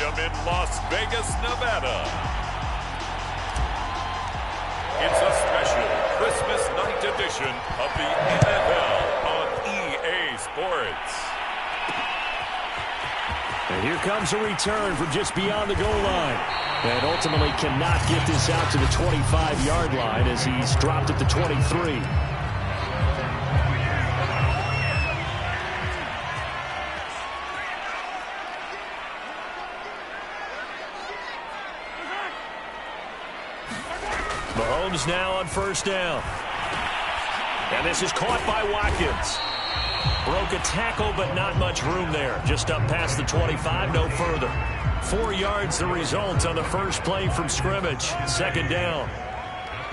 Stadium in Las Vegas, Nevada. It's a special Christmas night edition of the NFL on EA Sports. And here comes a return from just beyond the goal line. And ultimately cannot get this out to the 25-yard line as he's dropped at the 23. Mahomes now on first down. And this is caught by Watkins. Broke a tackle, but not much room there. Just up past the 25, no further. 4 yards the result on the first play from scrimmage. Second down.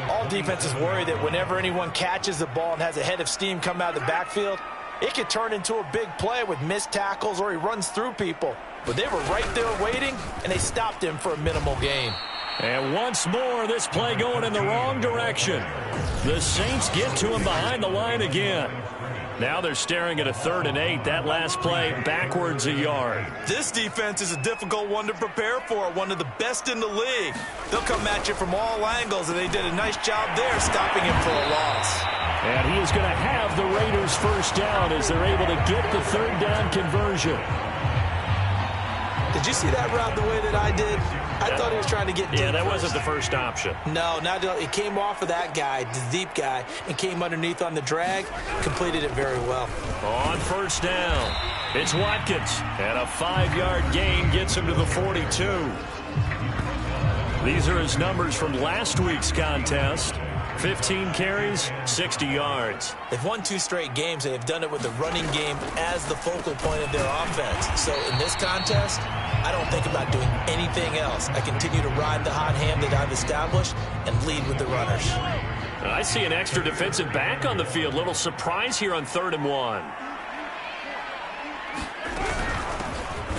All defenses worry that whenever anyone catches the ball and has a head of steam come out of the backfield, it could turn into a big play with missed tackles or he runs through people. But they were right there waiting, and they stopped him for a minimal gain. And once more, this play going in the wrong direction. The Saints get to him behind the line again. Now they're staring at a 3rd and 8. That last play backwards a yard. This defense is a difficult one to prepare for, one of the best in the league. They'll come at you from all angles, and they did a nice job there stopping him for a loss. And he is going to have the Raiders first down as they're able to get the 3rd down conversion. Did you see that route the way that I did? I thought he was trying to get deep. Yeah, that wasn't the first option. No, it came off of that guy, the deep guy, and came underneath on the drag. Completed it very well. On first down, it's Watkins. And a 5-yard gain gets him to the 42. These are his numbers from last week's contest. 15 carries, 60 yards. They've won 2 straight games, and they've done it with the running game as the focal point of their offense. So in this contest, I don't think about doing anything else. I continue to ride the hot hand that I've established and lead with the runners. I see an extra defensive back on the field. Little surprise here on 3rd and 1.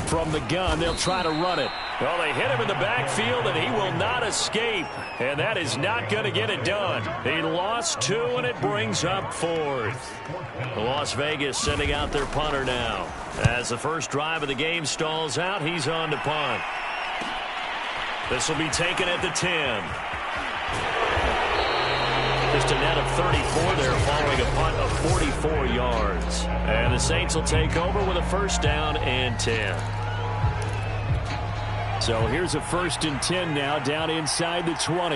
From the gun, they'll try to run it. Well, they hit him in the backfield, and he will not escape. And that is not going to get it done. He lost 2, and it brings up 4th. Las Vegas sending out their punter now. As the first drive of the game stalls out, he's on to punt. This will be taken at the 10. Just a net of 34 there following a punt of 44 yards. And the Saints will take over with a first down and 10. So here's a 1st and 10 now down inside the 20.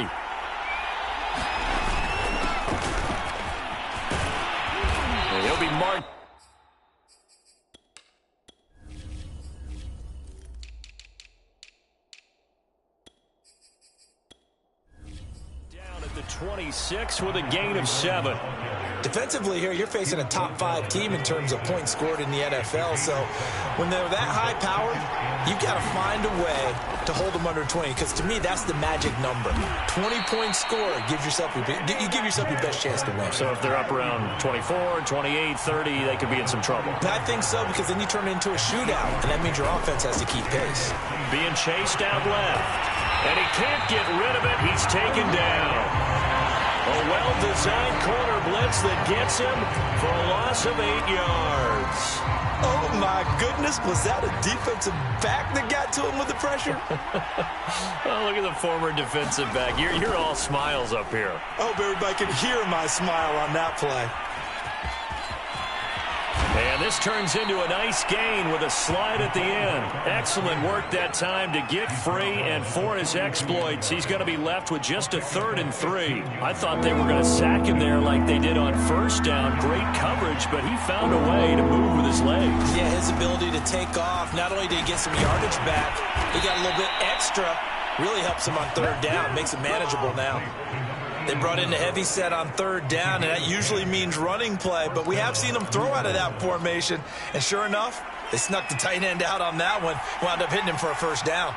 And he'll be marked. Down at the 26 with a gain of 7. Defensively here, you're facing a top-5 team in terms of points scored in the NFL. So when they're that high-powered, you've got to find a way to hold them under 20. Because to me, that's the magic number. 20-point score gives yourself you give yourself your best chance to win. So if they're up around 24, 28, 30, they could be in some trouble. I think so, because then you turn it into a shootout, and that means your offense has to keep pace. Being chased out left. And he can't get rid of it. He's taken down. A well-designed corner blitz that gets him for a loss of 8 yards. Oh, my goodness. Was that a defensive back that got to him with the pressure? Oh, look at the former defensive back. You're all smiles up here. I hope everybody can hear my smile on that play. And this turns into a nice gain with a slide at the end. Excellent work that time to get free, and for his exploits, he's going to be left with just a 3rd and 3. I thought they were going to sack him there like they did on first down. Great coverage, but he found a way to move with his legs. Yeah, his ability to take off, not only did he get some yardage back, he got a little bit extra. Really helps him on 3rd down, makes it manageable now. They brought in the heavy set on 3rd down, and that usually means running play. But we have seen them throw out of that formation. And sure enough, they snuck the tight end out on that one. Wound up hitting him for a first down.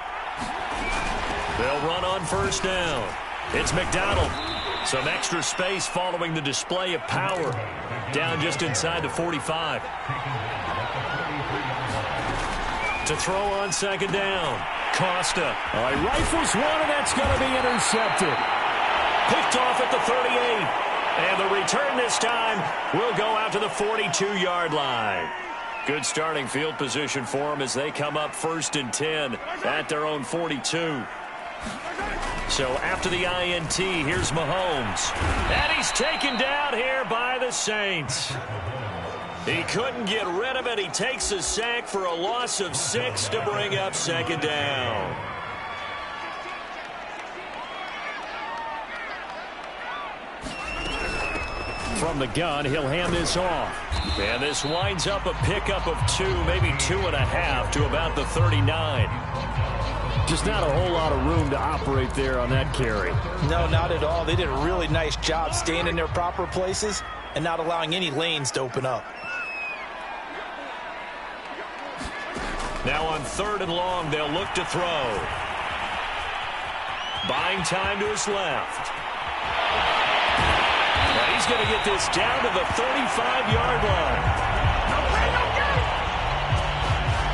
They'll run on first down. It's McDonald. Some extra space following the display of power. Down just inside the 45. To throw on 2nd down. Costa. All right, rifles one, and that's going to be intercepted. Picked off at the 38. And the return this time will go out to the 42-yard line. Good starting field position for them as they come up 1st and 10 at their own 42. So after the INT, here's Mahomes. And he's taken down here by the Saints. He couldn't get rid of it. He takes a sack for a loss of 6 to bring up 2nd down. From the gun, he'll hand this off. And this winds up a pickup of 2, maybe 2.5 to about the 39. Just not a whole lot of room to operate there on that carry. No, not at all. They did a really nice job staying in their proper places and not allowing any lanes to open up. Now on 3rd and long, they'll look to throw. Buying time to his left. Now he's going to get this down to the 35-yard line.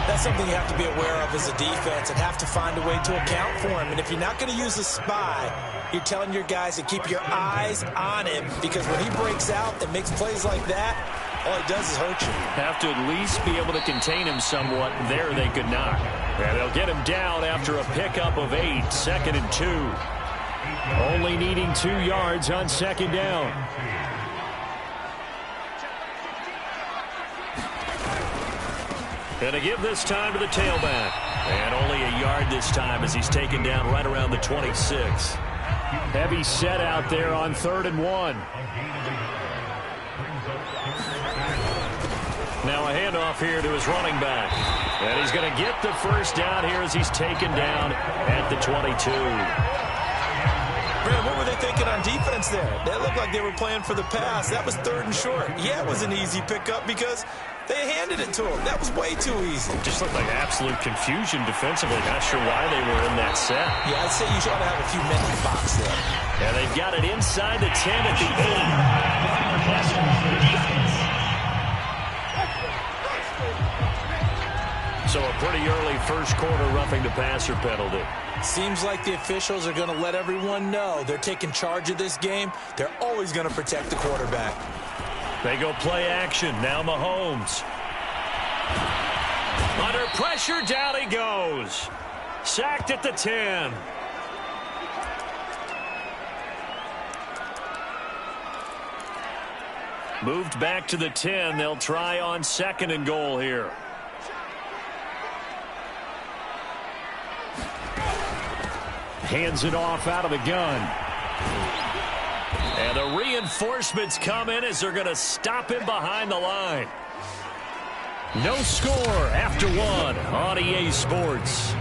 That's something you have to be aware of as a defense and have to find a way to account for him. And if you're not going to use a spy, you're telling your guys to keep your eyes on him, because when he breaks out and makes plays like that, all he does is hurt you. Have to at least be able to contain him somewhat. There they could not. And they'll get him down after a pickup of 8, 2nd and 2. Only needing 2 yards on 2nd down. And to give this time to the tailback. And only a yard this time as he's taken down right around the 26. Heavy set out there on 3rd and 1. Now a handoff here to his running back. And he's going to get the 1st down here as he's taken down at the 22. Brad, what were they thinking on defense there? They looked like they were playing for the pass. That was 3rd and short. Yeah, it was an easy pickup because they handed it to him. That was way too easy. Just looked like absolute confusion defensively. Not sure why they were in that set. Yeah, I'd say you ought to have a few men in the box there. And they've got it inside the 10 at the 8. So a pretty early 1st quarter roughing the passer penalty. Seems like the officials are going to let everyone know they're taking charge of this game. They're always going to protect the quarterback. They go play action. Now Mahomes. Under pressure, down he goes. Sacked at the 10. Moved back to the 10. They'll try on 2nd and goal here. Hands it off out of the gun. And the reinforcements come in as they're going to stop him behind the line. No score after 1 on EA Sports.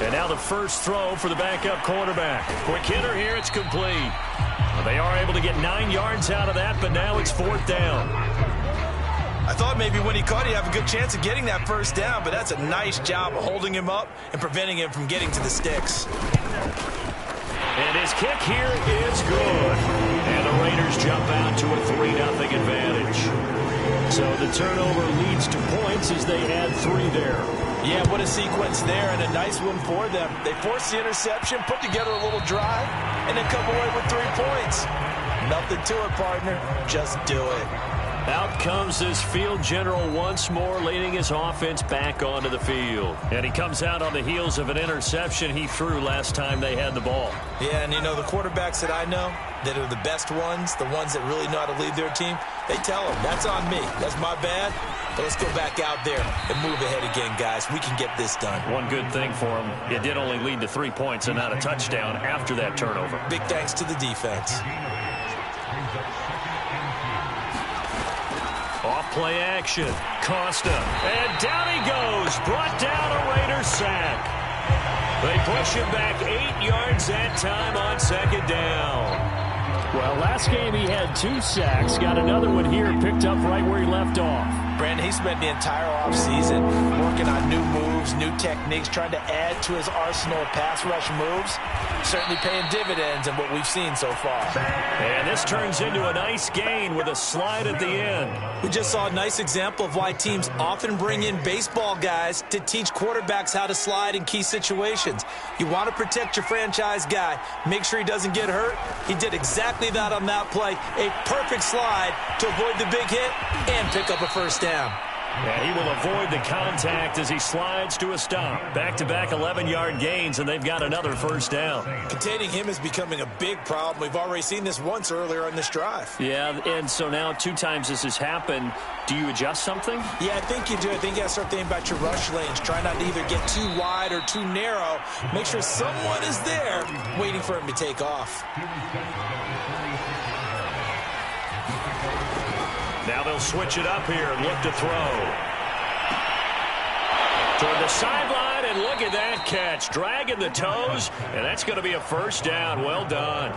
And now the 1st throw for the backup quarterback. Quick hitter here, it's complete. They are able to get 9 yards out of that, but now it's 4th down. I thought maybe when he caught, he'd have a good chance of getting that 1st down, but that's a nice job of holding him up and preventing him from getting to the sticks. And his kick here is good. And the Raiders jump out to a 3-0 advantage. So the turnover leads to points as they had 3 there. Yeah, what a sequence there, and a nice one for them. They forced the interception, put together a little drive, and then come away with 3 points. Nothing to it, partner. Just do it. Out comes this field general once more, leading his offense back onto the field. And he comes out on the heels of an interception he threw last time they had the ball. Yeah, and you know, the quarterbacks that I know that are the best ones, the ones that really know how to lead their team, they tell them, that's on me. That's my bad. But let's go back out there and move ahead again, guys. We can get this done. One good thing for him, it did only lead to 3 points and not a touchdown after that turnover. Big thanks to the defense. Off play action. Costa. And down he goes. Brought down a Raider sack. They push him back 8 yards that time on 2nd down. Well, last game he had 2 sacks. Got another one here picked up right where he left off. Brandon, he spent the entire offseason working on new moves, new techniques, trying to add to his arsenal of pass rush moves. Certainly paying dividends in what we've seen so far. And this turns into a nice gain with a slide at the end. We just saw a nice example of why teams often bring in baseball guys to teach quarterbacks how to slide in key situations. You want to protect your franchise guy. Make sure he doesn't get hurt. He did exactly that on that play. A perfect slide to avoid the big hit and pick up a first down. And he will avoid the contact as he slides to a stop. Back-to-back 11-yard gains, and they've got another first down. Containing him is becoming a big problem. We've already seen this once earlier on this drive. Yeah, and so now 2 times this has happened. Do you adjust something? Yeah, I think you do. I think you got to start thinking about your rush lanes. Try not to either get too wide or too narrow. Make sure someone is there waiting for him to take off. Now they'll switch it up here and look to throw. Toward the sideline, and look at that catch. Dragging the toes, and that's going to be a first down. Well done.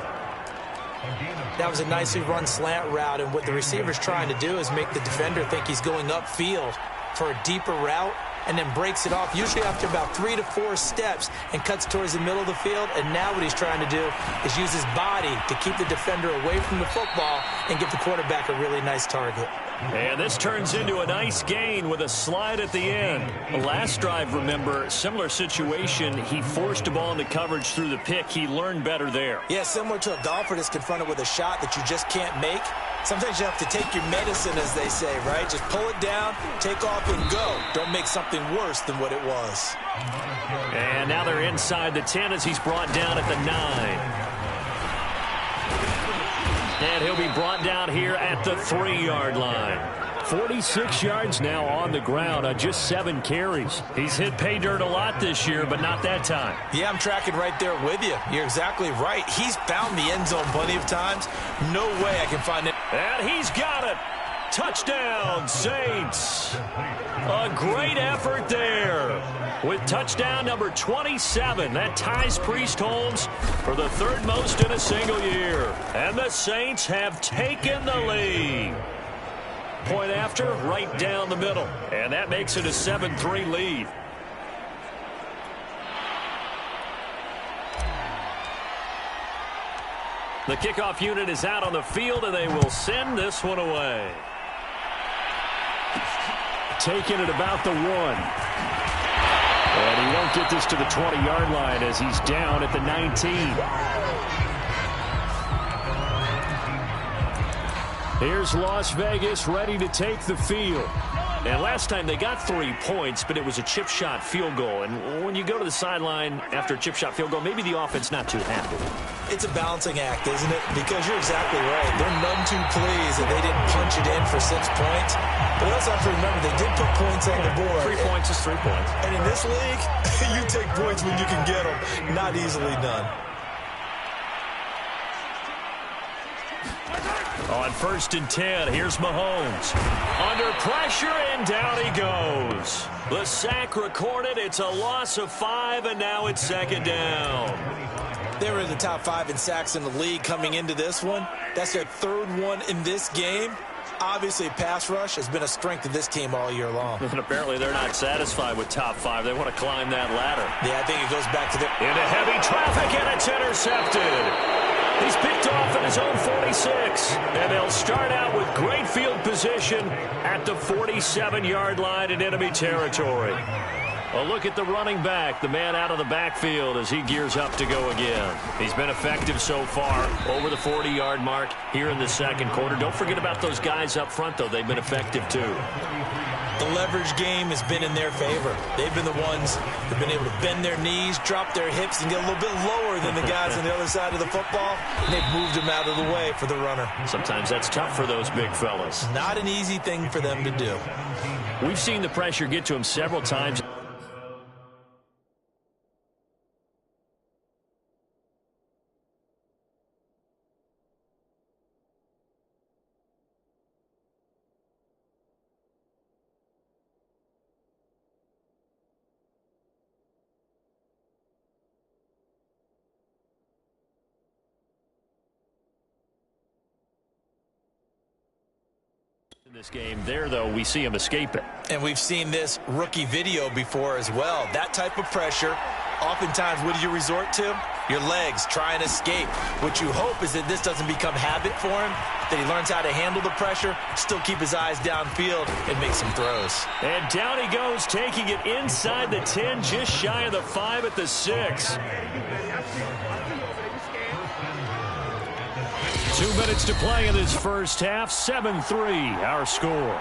That was a nicely run slant route, and what the receiver's trying to do is make the defender think he's going upfield for a deeper route, and then breaks it off, usually after about 3 to 4 steps, and cuts towards the middle of the field. And now what he's trying to do is use his body to keep the defender away from the football and give the quarterback a really nice target. And this turns into a nice gain with a slide at the end. The last drive, remember, similar situation. He forced a ball into coverage through the pick. He learned better there. Yeah, similar to a golfer that's confronted with a shot that you just can't make. Sometimes you have to take your medicine, as they say, right? Just pull it down, take off, and go. Don't make something worse than what it was. And now they're inside the 10 as he's brought down at the 9. And he'll be brought down here at the 3-yard line. 46 yards now on the ground on just 7 carries. He's hit pay dirt a lot this year, but not that time. Yeah, I'm tracking right there with you. You're exactly right. He's found the end zone plenty of times. No way I can find it. And he's got it. Touchdown, Saints. A great effort there. With touchdown number 27, that ties Priest Holmes for the 3rd most in a single year. And the Saints have taken the lead. Point after, right down the middle. And that makes it a 7-3 lead. The kickoff unit is out on the field, and they will send this one away. Taking it about the 1. And he won't get this to the 20-yard line as he's down at the 19. Here's Las Vegas ready to take the field. And last time they got 3 points, but it was a chip shot field goal. And when you go to the sideline after a chip shot field goal, maybe the offense not too happy. It's a balancing act, isn't it? Because you're exactly right. They're none too pleased that they didn't punch it in for 6 points. But we also have to remember they did put points on the board. 3 points is 3 points. And in this league, you take points when you can get them. Not easily done. On 1st and 10, here's Mahomes. Under pressure, and down he goes. The sack recorded. It's a loss of 5, and now it's 2nd down. They were in the top 5 in sacks in the league coming into this one. That's their 3rd one in this game. Obviously, pass rush has been a strength of this team all year long. And apparently they're not satisfied with top 5. They want to climb that ladder. Yeah, I think it goes back to the... Into heavy traffic, and it's intercepted. He's picked off at his own 46. And they'll start out with great field position at the 47-yard line in enemy territory. A look at the running back, the man out of the backfield as he gears up to go again. He's been effective so far, over the 40-yard mark here in the 2nd quarter. Don't forget about those guys up front, though. They've been effective, too. The leverage game has been in their favor. They've been the ones who've been able to bend their knees, drop their hips, and get a little bit lower than the guys on the other side of the football. And they've moved them out of the way for the runner. Sometimes that's tough for those big fellas. Not an easy thing for them to do. We've seen the pressure get to him several times. This game there, though, we see him escape it. And we've seen this rookie video before as well. That type of pressure, oftentimes, what do you resort to? Your legs, try and escape. What you hope is that this doesn't become habit for him, that he learns how to handle the pressure, still keep his eyes downfield, and make some throws. And down he goes, taking it inside the 10, just shy of the 5 at the 6. 2 minutes to play in this first half. 7-3, our score.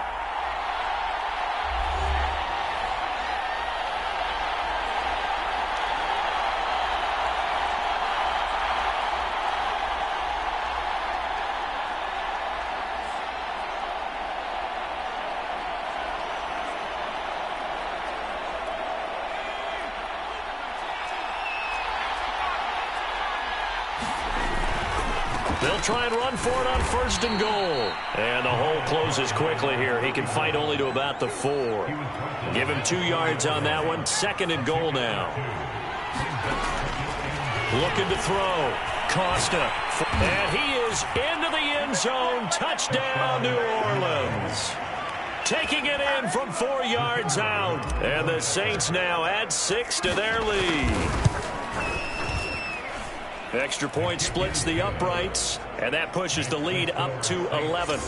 They'll try and run for it on 1st and goal. And the hole closes quickly here. He can fight only to about the 4. Give him 2 yards on that one. 2nd and goal now. Looking to throw. Costa. And he is into the end zone. Touchdown, New Orleans. Taking it in from 4 yards out. And the Saints now add 6 to their lead. Extra point splits the uprights, and that pushes the lead up to 11.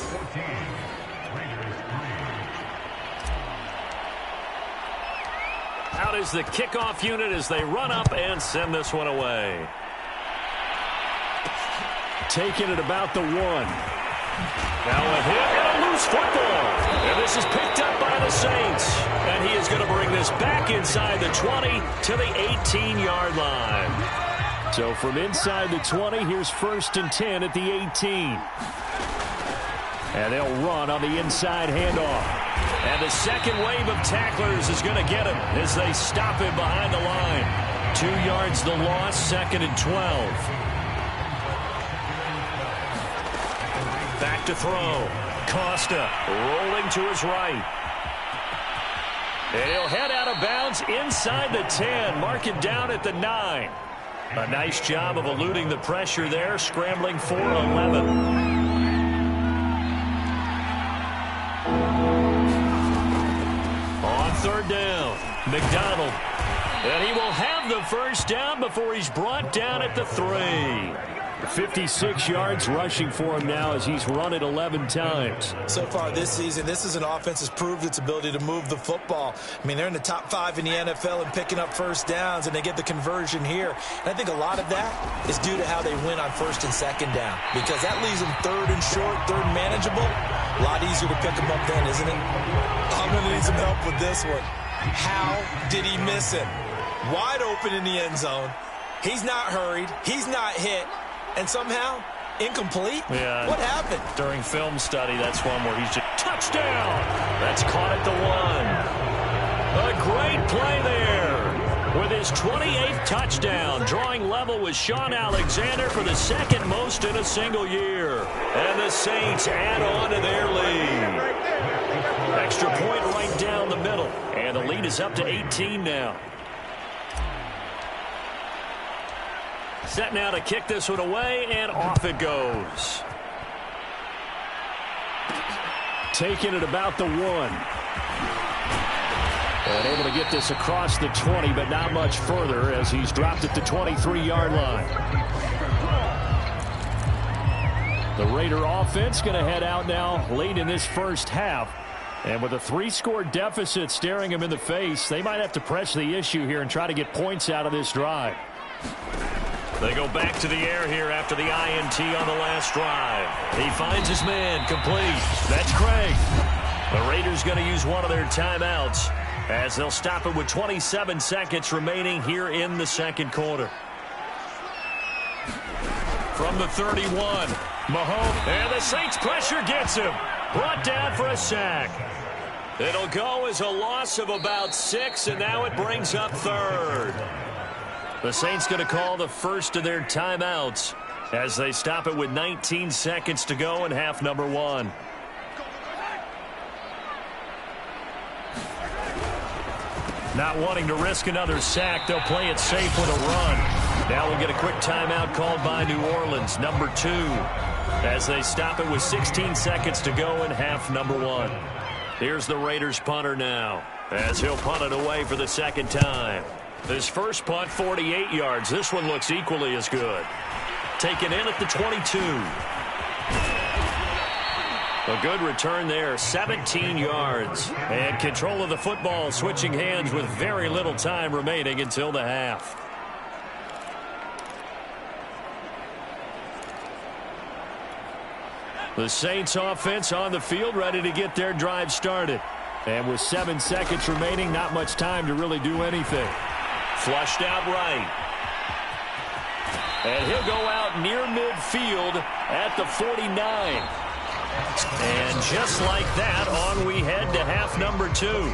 Out is the kickoff unit as they run up and send this one away. Taking it about the 1. Now a hit and a loose football. And this is picked up by the Saints. And he is going to bring this back inside the 20 to the 18-yard line. So from inside the 20, here's 1st and 10 at the 18. And they'll run on the inside handoff. And the second wave of tacklers is going to get him as they stop him behind the line. 2 yards the loss, 2nd and 12. Back to throw. Costa rolling to his right. And he'll head out of bounds inside the 10. Mark it down at the 9. A nice job of eluding the pressure there, scrambling for 11. On 3rd down, McDonald. And he will have the 1st down before he's brought down at the 3. 56 yards rushing for him now as he's run it 11 times. So far this season, this is an offense that's proved its ability to move the football. I mean, they're in the top 5 in the NFL in picking up 1st downs, and they get the conversion here. And I think a lot of that is due to how they win on 1st and 2nd down, because that leaves them 3rd and short, 3rd and manageable. A lot easier to pick them up then, isn't it? I'm going to need some help with this one. How did he miss him? Wide open in the end zone. He's not hurried. He's not hit. And somehow, incomplete? Yeah. What happened? During film study, that's one where he's just touchdown. That's caught at the 1. A great play there with his 28th touchdown, drawing level with Sean Alexander for the 2nd most in a single year. And the Saints add on to their lead. Extra point right down the middle. And the lead is up to 18 now. Set now to kick this one away, and off it goes. Taking it about the 1. And able to get this across the 20, but not much further as he's dropped at the 23-yard line. The Raider offense going to head out now late in this first half. And with a 3-score deficit staring him in the face, they might have to press the issue here and try to get points out of this drive. They go back to the air here after the INT on the last drive. He finds his man, complete. That's Craig. The Raiders going to use one of their timeouts as they'll stop it with 27 seconds remaining here in the 2nd quarter. From the 31, Mahomes, and the Saints pressure gets him. Brought down for a sack. It'll go as a loss of about 6, and now it brings up 3rd. The Saints going to call the first of their timeouts as they stop it with 19 seconds to go in half number 1. Not wanting to risk another sack, they'll play it safe with a run. Now we'll get a quick timeout called by New Orleans, number 2. as they stop it with 16 seconds to go in half number one. Here's the Raiders punter now, as he'll punt it away for the second time. His first punt, 48 yards. This one looks equally as good. Taken in at the 22. A good return there, 17 yards. And control of the football, switching hands with very little time remaining until the half. The Saints offense on the field, ready to get their drive started. And with 7 seconds remaining, not much time to really do anything. Flushed out right. And he'll go out near midfield at the 49. And just like that, on we head to half number two.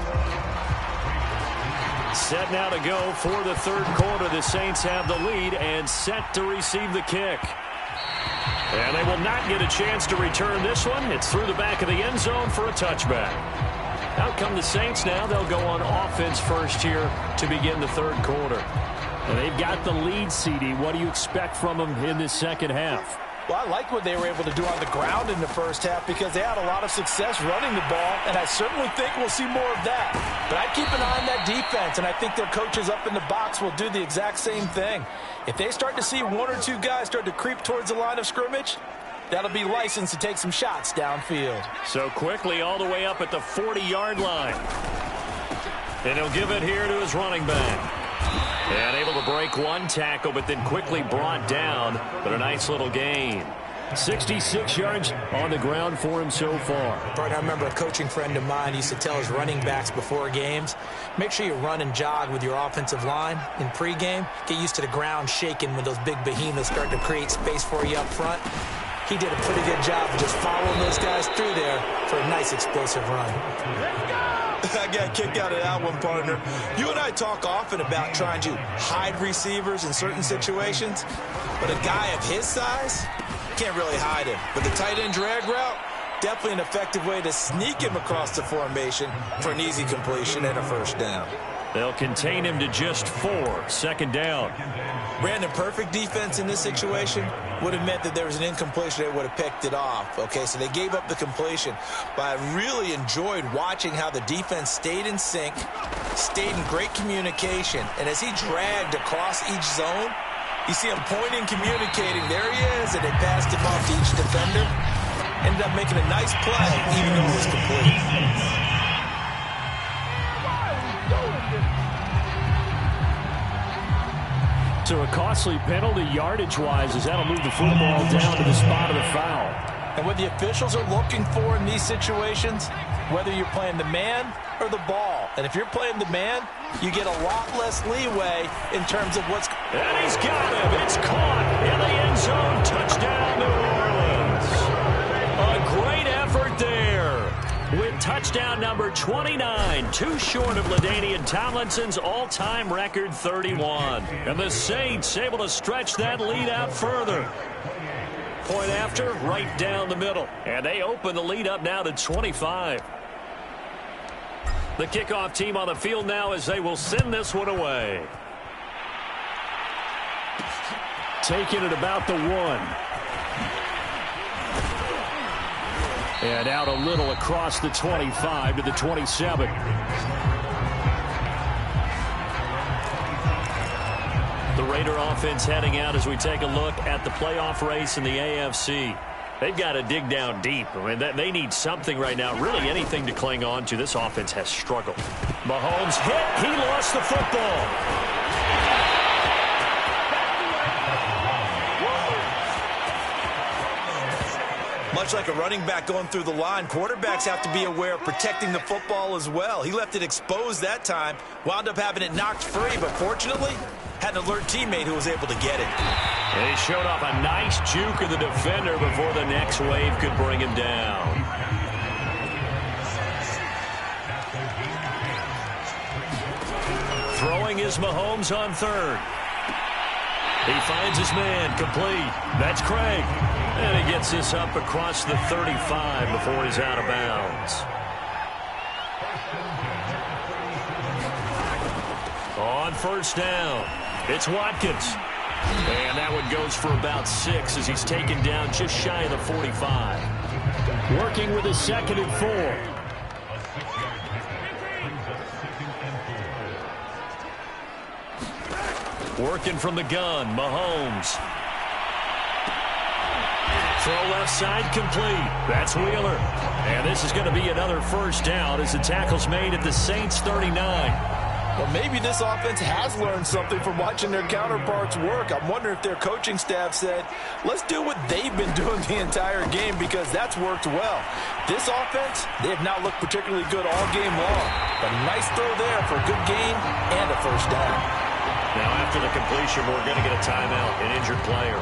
Set now to go for the third quarter. The Saints have the lead and set to receive the kick. And they will not get a chance to return this one. It's through the back of the end zone for a touchback. Out come the Saints now. They'll go on offense first here to begin the third quarter. And they've got the lead, CD. What do you expect from them in this second half? Well, I like what they were able to do on the ground in the first half because they had a lot of success running the ball, and I certainly think we'll see more of that. But I'd keep an eye on that defense, and I think their coaches up in the box will do the exact same thing. If they start to see one or two guys start to creep towards the line of scrimmage, that'll be licensed to take some shots downfield. So quickly all the way up at the 40-yard line. And he'll give it here to his running back. And able to break one tackle, but then quickly brought down. But a nice little gain. 66 yards on the ground for him so far. Bart, I remember a coaching friend of mine used to tell his running backs before games, make sure you run and jog with your offensive line in pregame. Get used to the ground shaking when those big behemoths start to create space for you up front. He did a pretty good job of just following those guys through there for a nice explosive run. I got a kick out of that one, partner. You and I talk often about trying to hide receivers in certain situations, but a guy of his size can't really hide him. But the tight end drag route, definitely an effective way to sneak him across the formation for an easy completion and a first down. They'll contain him to just 4. Second down. Brandon, perfect defense in this situation would have meant that there was an incompletion. They would have picked it off. Okay, so they gave up the completion. But I really enjoyed watching how the defense stayed in sync, stayed in great communication. And as he dragged across each zone, you see him pointing, communicating. There he is, and they passed him off to each defender. Ended up making a nice play, even though it was complete. So a costly penalty yardage-wise as that'll move the football down to the spot of the foul. And what the officials are looking for in these situations, whether you're playing the man or the ball. And if you're playing the man, you get a lot less leeway in terms of what's... And he's got him. It's caught in the end zone. Touchdown, New Orleans. A great effort there. With touchdown number 29, too short of LaDainian Tomlinson's all-time record 31. And the Saints able to stretch that lead out further. Point after, right down the middle. And they open the lead up now to 25. The kickoff team on the field now as they will send this one away. Taking it about the 1. And out a little across the 25 to the 27. The Raider offense heading out as we take a look at the playoff race in the AFC. They've got to dig down deep. I mean, they need something right now, really anything to cling on to. This offense has struggled. Mahomes hit. He lost the football. Much like a running back going through the line, quarterbacks have to be aware of protecting the football as well. He left it exposed that time, wound up having it knocked free, but fortunately had an alert teammate who was able to get it. And he showed off a nice juke of the defender before the next wave could bring him down. Throwing is Mahomes on third. He finds his man, complete. That's Craig. And he gets this up across the 35 before he's out of bounds. On first down, it's Watkins. And that one goes for about 6 as he's taken down just shy of the 45. Working with his 2nd and 4. Working from the gun, Mahomes. Throw left side complete. That's Wheeler. And this is going to be another first down as the tackle's made at the Saints 39. Well, maybe this offense has learned something from watching their counterparts work. I'm wondering if their coaching staff said, let's do what they've been doing the entire game because that's worked well. This offense, they have not looked particularly good all game long. But a nice throw there for a good gain and a first down. Now, after the completion, we're going to get a timeout, an injured player.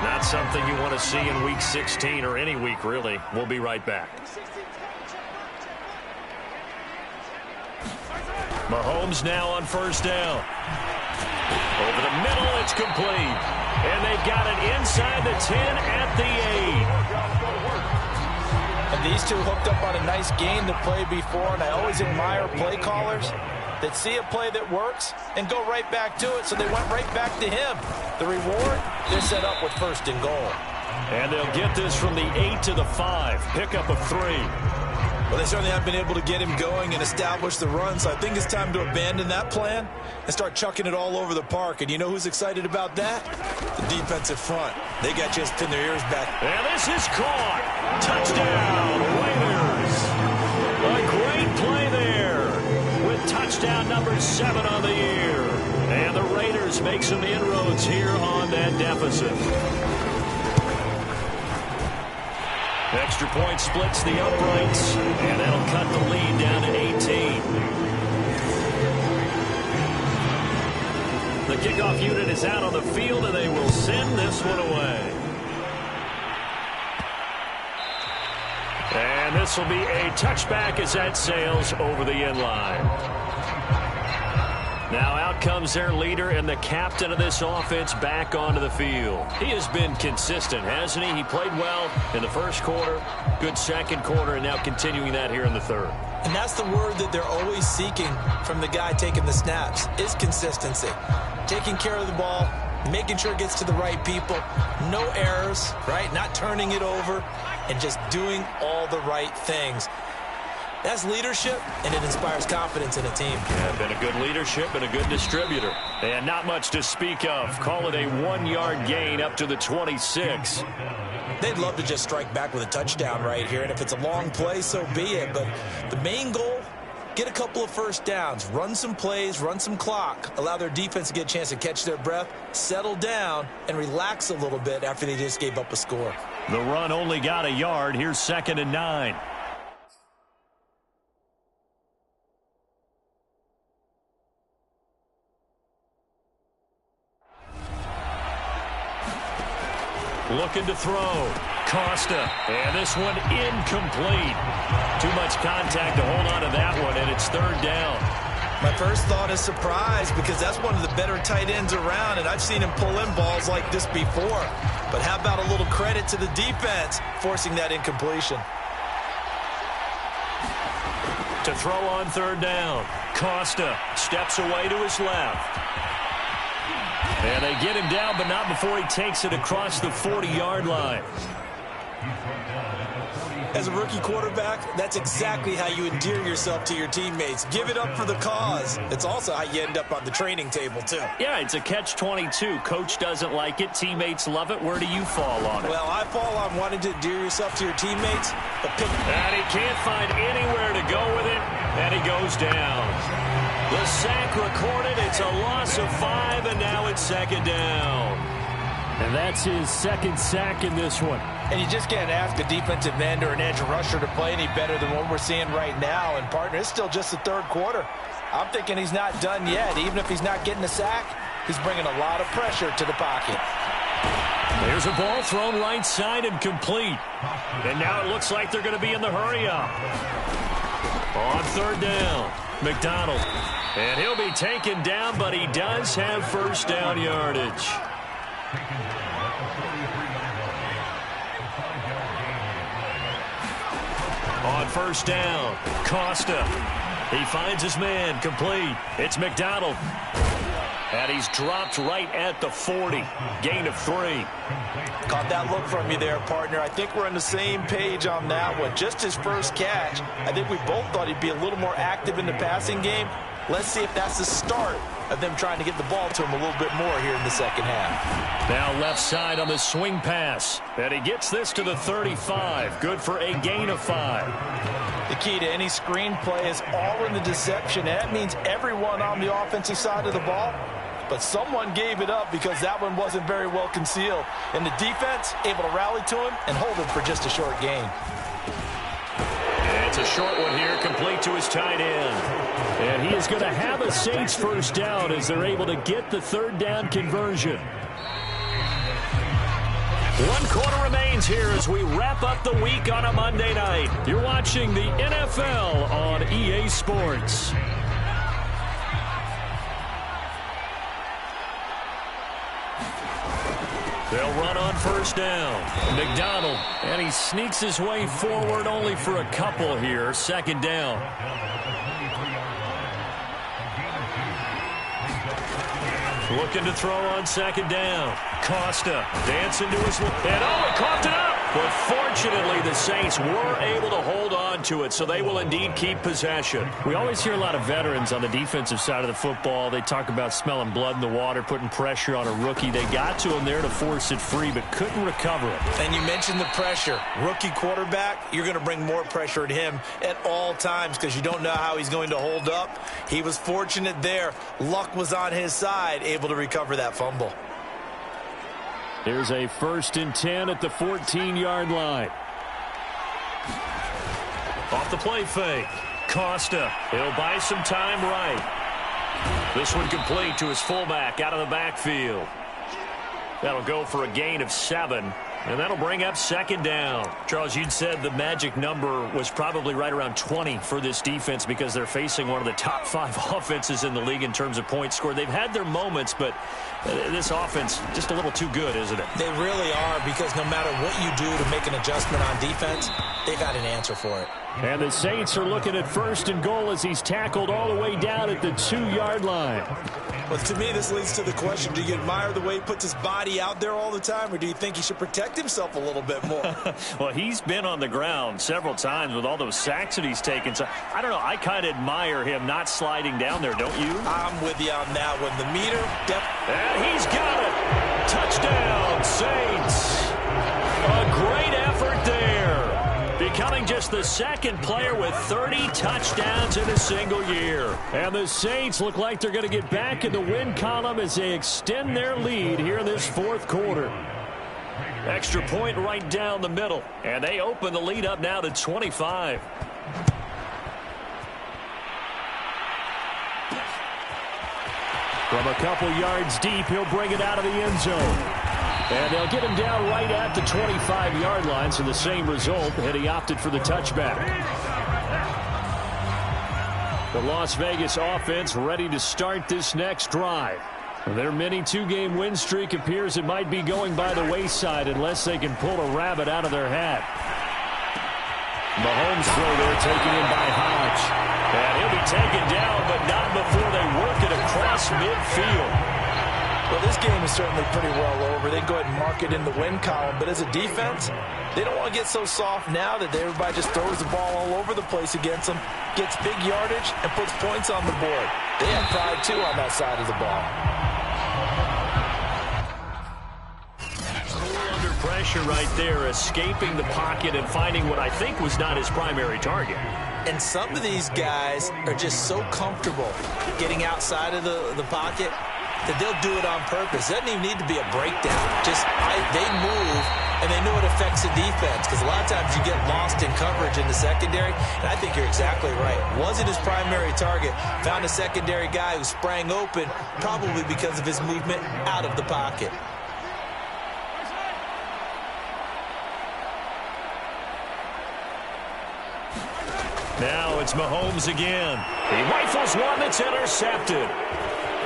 Not something you want to see in Week 16 or any week, really. We'll be right back. Mahomes now on first down. Over the middle, it's complete. And they've got it inside the 10 at the 8. And these two hooked up on a nice game that played before, and I always admire play callers that see a play that works and go right back to it, so they went right back to him. The reward, they're set up with 1st and goal. And they'll get this from the 8 to the 5. Pickup of 3. Well, they certainly have been able to get him going and establish the run, so I think it's time to abandon that plan and start chucking it all over the park. And you know who's excited about that? The defensive front. They got just pinned their ears back. And this is caught. Touchdown, Raiders. A great play there with touchdown number 7 on the year. And the Raiders make some inroads here on that deficit. Extra point splits the uprights, and that'll cut the lead down to 18. The kickoff unit is out on the field, and they will send this one away. And this will be a touchback as that sails over the end line. Now out comes their leader and the captain of this offense back onto the field. He has been consistent, hasn't he? He played well in the first quarter, good second quarter, and now continuing that here in the third. And that's the word that they're always seeking from the guy taking the snaps, is consistency. Taking care of the ball, making sure it gets to the right people, no errors, right? Not turning it over, and just doing all the right things. That's leadership, and it inspires confidence in a team. Yeah, been a good leadership and a good distributor. And not much to speak of. Call it a 1-yard gain up to the 26. They'd love to just strike back with a touchdown right here, and if it's a long play, so be it. But the main goal, get a couple of first downs, run some plays, run some clock, allow their defense to get a chance to catch their breath, settle down, and relax a little bit after they just gave up a score. The run only got a yard. Here's 2nd and 9. Looking to throw. Costa. And this one incomplete. Too much contact to hold on to that one, and it's 3rd down. My first thought is surprise because that's one of the better tight ends around, and I've seen him pull in balls like this before. But how about a little credit to the defense forcing that incompletion? To throw on 3rd down. Costa steps away to his left. And they get him down, but not before he takes it across the 40-yard line. As a rookie quarterback, that's exactly how you endear yourself to your teammates. Give it up for the cause. It's also how you end up on the training table, too. Yeah, it's a catch-22. Coach doesn't like it. Teammates love it. Where do you fall on it? Well, I fall on wanting to endear yourself to your teammates. But and he can't find anywhere to go with it, and he goes down. The sack recorded. It's a loss of 5, and now it's 2nd down. And that's his 2nd sack in this one. And you just can't ask a defensive end or an edge rusher to play any better than what we're seeing right now. And, partner, it's still just the 3rd quarter. I'm thinking he's not done yet. Even if he's not getting a sack, he's bringing a lot of pressure to the pocket. There's a ball thrown right side and complete. And now it looks like they're going to be in the hurry-up. On 3rd down, McDonald. And he'll be taken down, but he does have first down yardage. On 1st down, Costa. He finds his man, complete. It's McDonald. And he's dropped right at the 40. Gain of 3. Caught that look from you there, partner. I think we're on the same page on that one. Just his first catch, I think we both thought he'd be a little more active in the passing game. Let's see if that's the start of them trying to get the ball to him a little bit more here in the second half. Now left side on the swing pass. And he gets this to the 35. Good for a gain of 5. The key to any screen play is all in the deception. And that means everyone on the offensive side of the ball. But someone gave it up because that one wasn't very well concealed. And the defense able to rally to him and hold him for just a short gain. It's a short one here, complete to his tight end. And he is going to have a Saints first down as they're able to get the third down conversion. 1 quarter remains here as we wrap up the week on a Monday night. You're watching the NFL on EA Sports. They'll run on first down. McDonald, and he sneaks his way forward only for a couple here. Second down. Looking to throw on second down. Costa dancing to his left. And he coughed it up. But fortunately, the Saints were able to hold on to it, so they will indeed keep possession. We always hear a lot of veterans on the defensive side of the football. They talk about smelling blood in the water, putting pressure on a rookie. They got to him there to force it free, but couldn't recover it. And you mentioned the pressure. Rookie quarterback, you're going to bring more pressure at him at all times because you don't know how he's going to hold up. He was fortunate there. Luck was on his side, able to recover that fumble. Here's a 1st and 10 at the 14-yard line. Off the play fake. Costa. He'll buy some time right. This one complete to his fullback out of the backfield. That'll go for a gain of 7. And that'll bring up second down. Charles, you'd said the magic number was probably right around 20 for this defense because they're facing one of the top 5 offenses in the league in terms of points scored. They've had their moments, but this offense just a little too good, isn't it? They really are, because no matter what you do to make an adjustment on defense, they've got an answer for it. And the Saints are looking at 1st and goal as he's tackled all the way down at the 2-yard line. Well, to me, this leads to the question, do you admire the way he puts his body out there all the time, or do you think he should protect himself a little bit more? Well, he's been on the ground several times with all those sacks that he's taken. So, I don't know, I kind of admire him not sliding down there, don't you? I'm with you on that one. The meter, and he's got it. Touchdown, Saints. A great effort there. Becoming just the 2nd player with 30 touchdowns in a single year. And the Saints look like they're going to get back in the win column as they extend their lead here in this 4th quarter. Extra point right down the middle. And they open the lead up now to 25. From a couple yards deep, he'll bring it out of the end zone. And they'll get him down right at the 25-yard line, so the same result, and he opted for the touchback. The Las Vegas offense ready to start this next drive. Their mini 2-game win streak appears it might be going by the wayside unless they can pull a rabbit out of their hat. Mahomes throw there, taken in by Hodge. And he'll be taken down, but not before they work it across midfield. Well, this game is certainly pretty well over. They can go ahead and mark it in the win column. But as a defense, they don't want to get so soft now that everybody just throws the ball all over the place against them, gets big yardage, and puts points on the board. They have pride, too, on that side of the ball. Under pressure right there, escaping the pocket and finding what I think was not his primary target. And some of these guys are just so comfortable getting outside of the pocket that they'll do it on purpose. It doesn't even need to be a breakdown. Just they move, and they know it affects the defense, because a lot of times you get lost in coverage in the secondary, and I think you're exactly right. Wasn't his primary target. Found a secondary guy who sprang open, probably because of his movement out of the pocket. Now it's Mahomes again. He rifles one that's intercepted.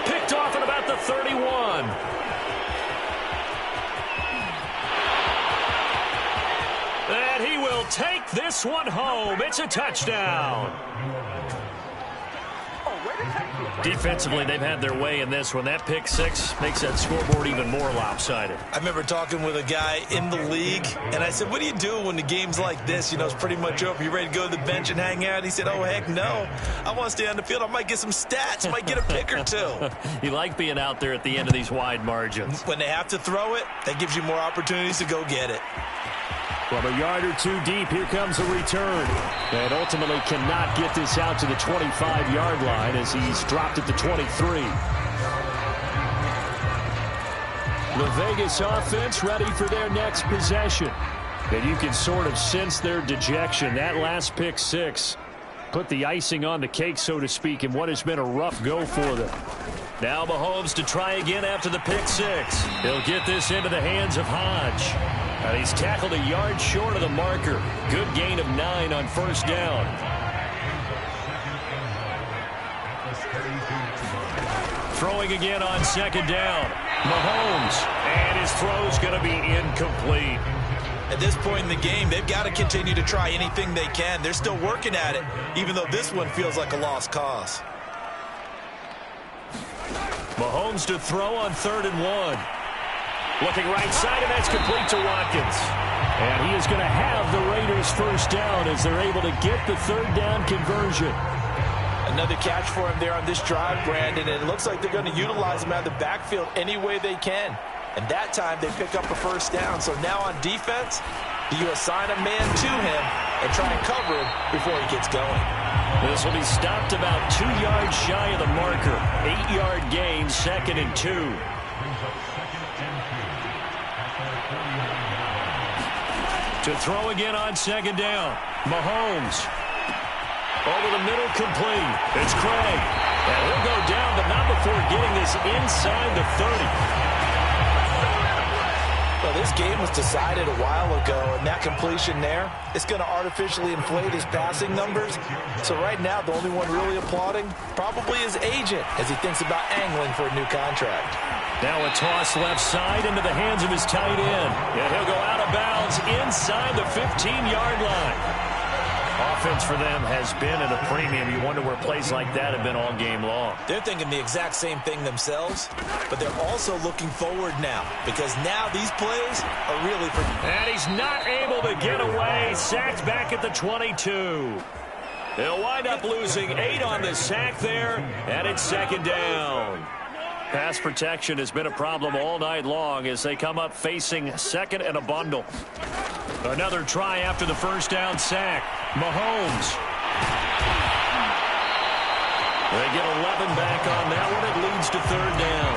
Picked off at about the 31. And he will take this one home. It's a touchdown. Defensively, they've had their way in this one. That pick six makes that scoreboard even more lopsided. I remember talking with a guy in the league, and I said, what do you do when the game's like this? You know, it's pretty much over. You ready to go to the bench and hang out? He said, oh, heck no. I want to stay on the field. I might get some stats. I might get a pick or two. You like being out there at the end of these wide margins. When they have to throw it, that gives you more opportunities to go get it. From a yard or two deep, here comes a return. And ultimately cannot get this out to the 25-yard line as he's dropped at the 23. The Vegas offense ready for their next possession. And you can sort of sense their dejection. That last pick six put the icing on the cake, so to speak, in what has been a rough go for them. Now Mahomes to try again after the pick six. He'll get this into the hands of Hodge. And he's tackled a yard short of the marker. Good gain of 9 on first down. Throwing again on second down. Mahomes. And his throw's going to be incomplete. At this point in the game, they've got to continue to try anything they can. They're still working at it, even though this one feels like a lost cause. Mahomes to throw on 3rd and 1. Looking right side, and that's complete to Watkins. And he is going to have the Raiders first down as they're able to get the 3rd down conversion. Another catch for him there on this drive, Brandon, and it looks like they're going to utilize him out of the backfield any way they can. And that time they pick up a first down. So now on defense, do you assign a man to him and try and cover him before he gets going? This will be stopped about 2 yards shy of the marker. 8-yard gain, 2nd and 2. To throw again on 2nd down. Mahomes. Over the middle, complete. It's Craig. And he'll go down, but not before getting this inside the 30. Well, this game was decided a while ago, and that completion there, it's going to artificially inflate his passing numbers. So right now, the only one really applauding probably his agent as he thinks about angling for a new contract. Now a toss left side into the hands of his tight end. And he'll go out of bounds inside the 15-yard line. Offense for them has been at a premium. You wonder where plays like that have been all game long. They're thinking the exact same thing themselves, but they're also looking forward now because now these plays are really for... And he's not able to get away. Sacked back at the 22. They'll wind up losing 8 on the sack there, and it's 2nd down. Pass protection has been a problem all night long as they come up facing 2nd and a bundle. Another try after the first down sack. Mahomes. They get 11 back on that one. It leads to 3rd down.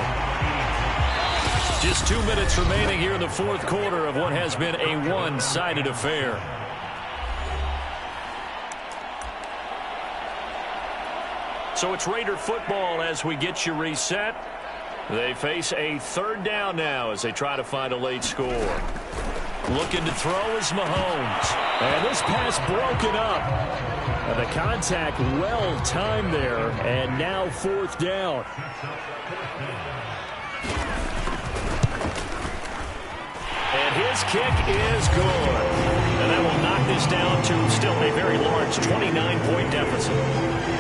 Just 2 minutes remaining here in the 4th quarter of what has been a one-sided affair. So it's Raider football as we get you reset. They face a 3rd down now as they try to find a late score. Looking to throw is Mahomes. And this pass broken up. And the contact well timed there. And now 4th down. And his kick is good. And that will knock this down to still a very large 29-point deficit.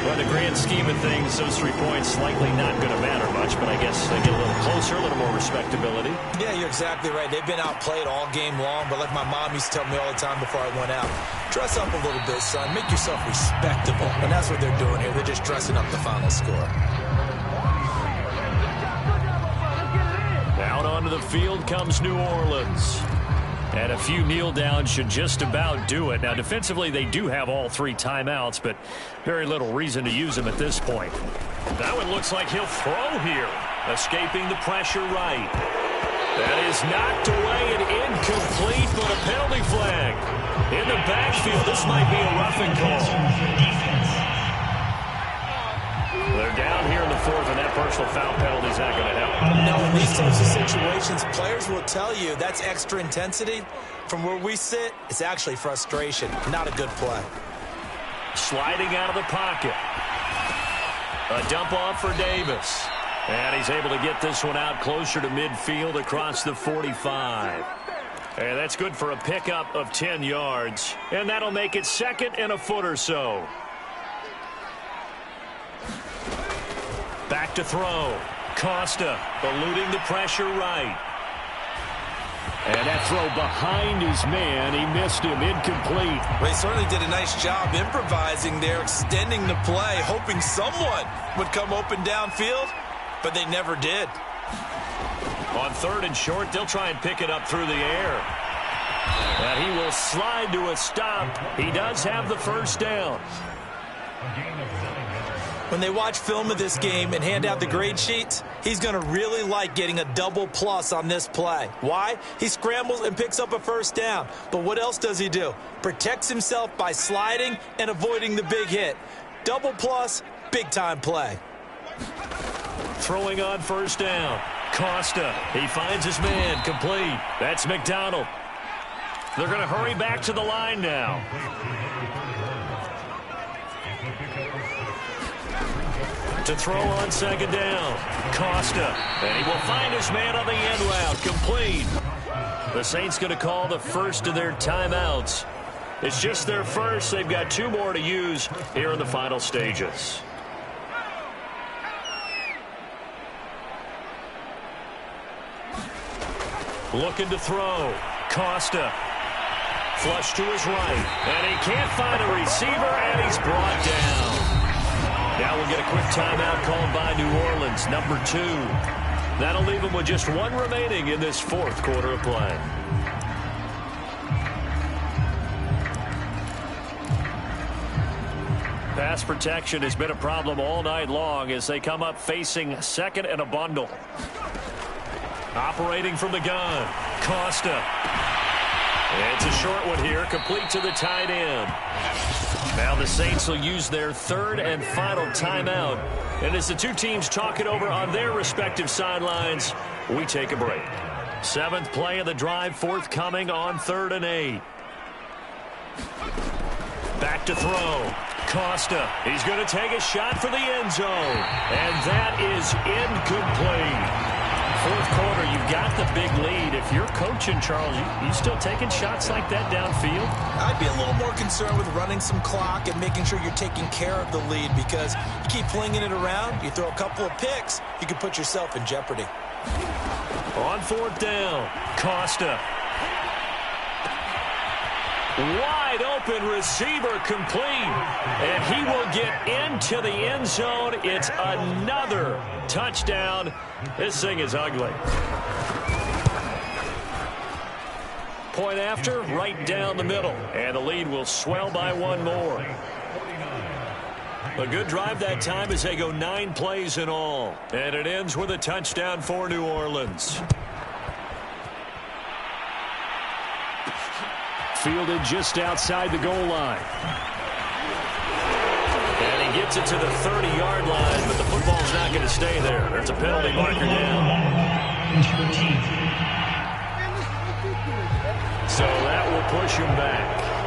Well, in the grand scheme of things, those 3 points likely not going to matter much, but I guess they get a little closer, a little more respectability. Yeah, you're exactly right. They've been outplayed all game long, but like my mom used to tell me all the time before I went out, dress up a little bit, son. Make yourself respectable. And that's what they're doing here. They're just dressing up the final score. Out onto the field comes New Orleans. And a few kneel downs should just about do it. Now, defensively, they do have all 3 timeouts, but very little reason to use them at this point. That one looks like he'll throw here. Escaping the pressure right. That is knocked away and incomplete, but a penalty flag. In the backfield, this might be a roughing call. They're down here in the 4th, and that personal foul penalty is not going to help. No, in these types of situations, players will tell you that's extra intensity. From where we sit, it's actually frustration, not a good play. Sliding out of the pocket. A dump off for Davis. And he's able to get this one out closer to midfield across the 45. And that's good for a pickup of 10 yards. And that'll make it 2nd and a foot or so. Back to throw. Costa eluding the pressure right. And that throw behind his man. He missed him. Incomplete. Well, he certainly did a nice job improvising there, extending the play, hoping someone would come open downfield, but they never did. On 3rd and short, they'll try and pick it up through the air. And he will slide to a stop. He does have the first down. When they watch film of this game and hand out the grade sheets, he's going to really like getting a double plus on this play. Why? He scrambles and picks up a first down. But what else does he do? Protects himself by sliding and avoiding the big hit. Double plus, big-time play. Throwing on first down. Costa, he finds his man, complete. That's McDonald. They're going to hurry back to the line now. To throw on 2nd down. Costa, and he will find his man on the end route, complete. The Saints going to call the first of their timeouts. It's just their first. They've got 2 more to use here in the final stages. Looking to throw. Costa. Flush to his right. And he can't find a receiver, and he's brought down. Now we'll get a quick timeout called by New Orleans, number 2. That'll leave them with just 1 remaining in this 4th quarter of play. Pass protection has been a problem all night long as they come up facing 2nd and a bundle. Operating from the gun, Costa. It's a short one here, complete to the tight end. Now the Saints will use their 3rd and final timeout. And as the 2 teams talk it over on their respective sidelines, we take a break. 7th play of the drive forthcoming on 3rd and 8. Back to throw. Costa, he's going to take a shot for the end zone. And that is incomplete. 4th quarter, you've got the big lead. If you're coaching, Charles, you still taking shots like that downfield? I'd be a little more concerned with running some clock and making sure you're taking care of the lead, because you keep flinging it around, you throw a couple of picks, you could put yourself in jeopardy. On 4th down, Costa. Wide open receiver, complete. And he will get into the end zone. It's another touchdown. This thing is ugly. Point after, right down the middle. And the lead will swell by 1 more. A good drive that time as they go 9 plays in all. And it ends with a touchdown for New Orleans. Fielded just outside the goal line. And he gets it to the 30-yard line, but the football's not going to stay there. There's a penalty marker down. So that will push him back.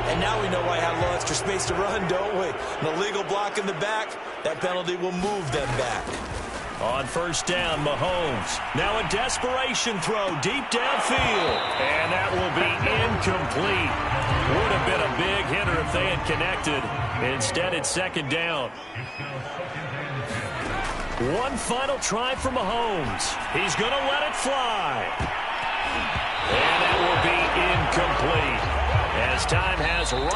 And now we know why I have a little extra space to run, don't we? An illegal block in the back, that penalty will move them back. On 1st down, Mahomes. Now a desperation throw deep downfield. And that will be incomplete. Would have been a big hitter if they had connected. Instead, it's 2nd down. 1 final try for Mahomes. He's going to let it fly. And that will be incomplete as time has run.